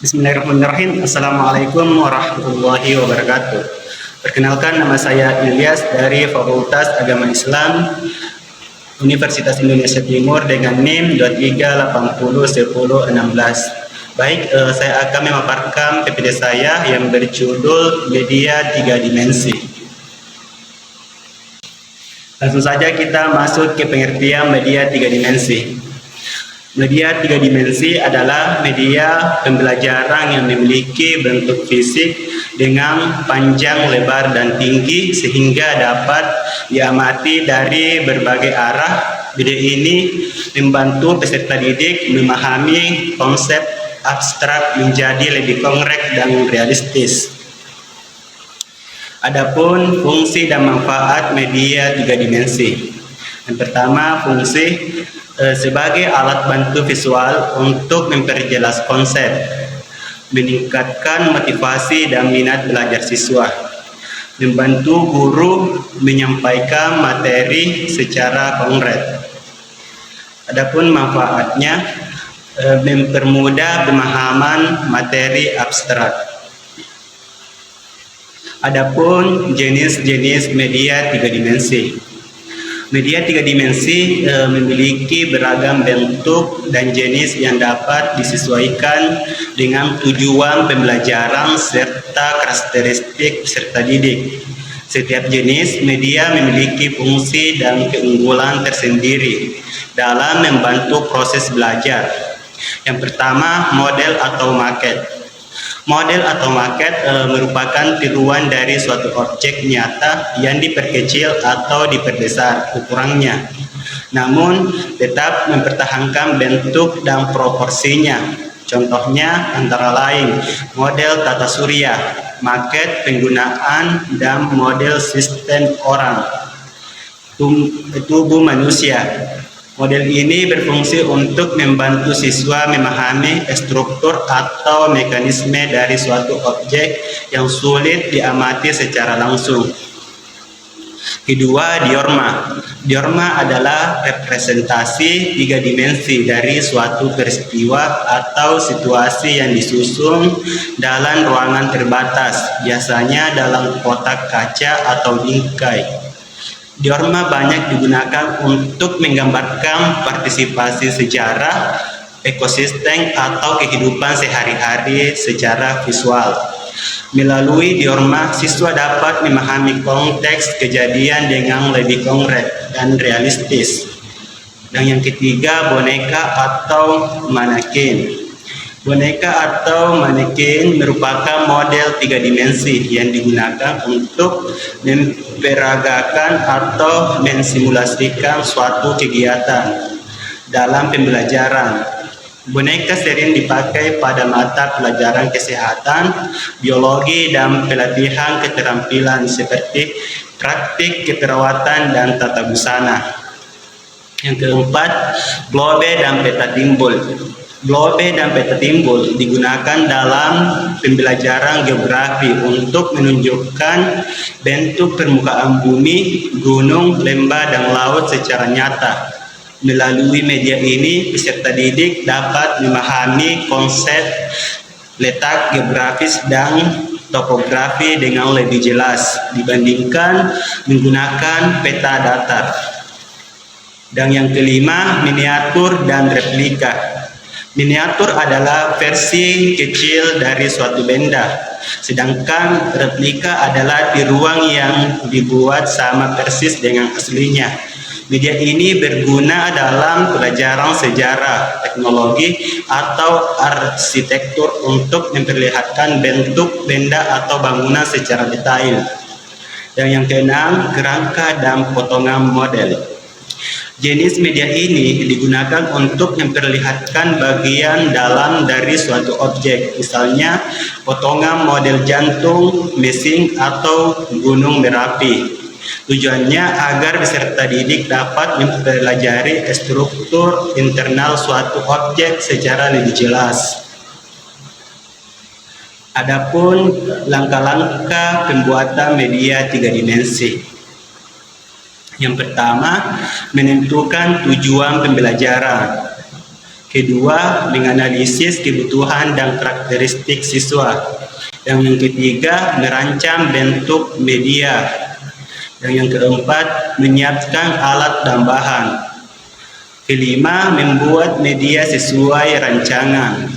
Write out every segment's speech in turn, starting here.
Bismillahirrahmanirrahim. Assalamualaikum warahmatullahi wabarakatuh. Perkenalkan, nama saya Ilyas dari Fakultas Agama Islam Universitas Indonesia Timur dengan NIM 23801016. Baik, saya akan memaparkan PPT saya yang berjudul Media Tiga Dimensi. Langsung saja kita masuk ke pengertian media tiga dimensi. Media tiga dimensi adalah media pembelajaran yang memiliki bentuk fisik dengan panjang, lebar, dan tinggi sehingga dapat diamati dari berbagai arah. Media ini membantu peserta didik memahami konsep abstrak menjadi lebih konkret dan realistis. Adapun fungsi dan manfaat media tiga dimensi. Yang pertama, fungsi sebagai alat bantu visual untuk memperjelas konsep, meningkatkan motivasi dan minat belajar siswa, membantu guru menyampaikan materi secara konkret. Adapun manfaatnya, mempermudah pemahaman materi abstrak. Adapun jenis-jenis media tiga dimensi. Media tiga dimensi memiliki beragam bentuk dan jenis yang dapat disesuaikan dengan tujuan pembelajaran serta karakteristik peserta didik. Setiap jenis media memiliki fungsi dan keunggulan tersendiri dalam membantu proses belajar. Yang pertama, model atau maket. Model atau maket merupakan tiruan dari suatu objek nyata yang diperkecil atau diperbesar ukurannya, namun tetap mempertahankan bentuk dan proporsinya. Contohnya antara lain model tata surya, maket penggunaan, dan model sistem orang, tubuh manusia. Model ini berfungsi untuk membantu siswa memahami struktur atau mekanisme dari suatu objek yang sulit diamati secara langsung. Kedua, diorama. Diorama adalah representasi tiga dimensi dari suatu peristiwa atau situasi yang disusun dalam ruangan terbatas, biasanya dalam kotak kaca atau bingkai. Diorama banyak digunakan untuk menggambarkan partisipasi sejarah, ekosistem, atau kehidupan sehari-hari secara visual. Melalui diorama, siswa dapat memahami konteks kejadian dengan lebih konkret dan realistis. Dan yang ketiga, boneka atau manekin. Boneka atau manekin merupakan model tiga dimensi yang digunakan untuk memperagakan atau mensimulasikan suatu kegiatan dalam pembelajaran. Boneka sering dipakai pada mata pelajaran kesehatan, biologi, dan pelatihan keterampilan seperti praktik keperawatan dan tata busana. Yang keempat, globe dan peta timbul. Globe dan peta timbul digunakan dalam pembelajaran geografi untuk menunjukkan bentuk permukaan bumi, gunung, lembah, dan laut secara nyata. Melalui media ini, peserta didik dapat memahami konsep letak geografis dan topografi dengan lebih jelas dibandingkan menggunakan peta datar. Dan yang kelima, miniatur dan replika. Miniatur adalah versi kecil dari suatu benda, sedangkan replika adalah tiruan yang dibuat sama persis dengan aslinya. Media ini berguna dalam pelajaran sejarah, teknologi, atau arsitektur untuk memperlihatkan bentuk benda atau bangunan secara detail. Dan yang keenam, kerangka dan potongan model. Jenis media ini digunakan untuk memperlihatkan bagian dalam dari suatu objek, misalnya potongan model jantung, mesin, atau gunung Merapi. Tujuannya agar peserta didik dapat mempelajari struktur internal suatu objek secara lebih jelas. Adapun langkah-langkah pembuatan media tiga dimensi. Yang pertama, menentukan tujuan pembelajaran. Kedua, menganalisis kebutuhan dan karakteristik siswa. Yang ketiga, merancang bentuk media. Yang keempat, menyiapkan alat dan bahan. Kelima, membuat media sesuai rancangan.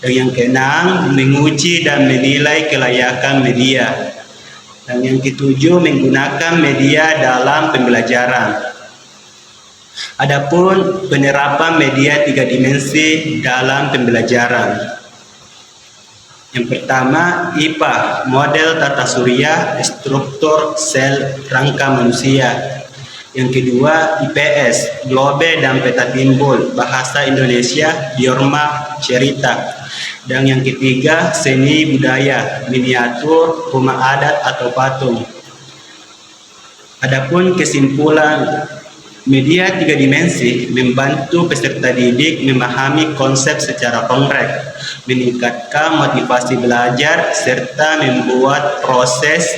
Dan yang keenam, menguji dan menilai kelayakan media. Dan yang ketujuh, menggunakan media dalam pembelajaran. Adapun penerapan media 3 dimensi dalam pembelajaran. Yang pertama, IPA, model tata surya, struktur sel rangka manusia. Yang kedua, IPS, globe dan peta timbul, bahasa Indonesia, diorama, cerita. Dan yang ketiga, seni budaya, miniatur, rumah adat atau patung. Adapun kesimpulan, media 3 dimensi membantu peserta didik memahami konsep secara konkret, meningkatkan motivasi belajar, serta membuat proses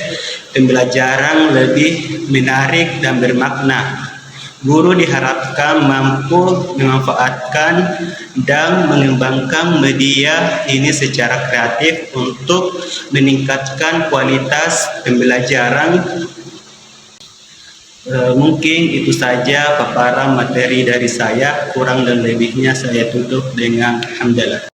pembelajaran lebih menarik dan bermakna. Guru diharapkan mampu memanfaatkan dan mengembangkan media ini secara kreatif untuk meningkatkan kualitas pembelajaran. Mungkin itu saja paparan materi dari saya, kurang dan lebihnya saya tutup dengan hamdalah.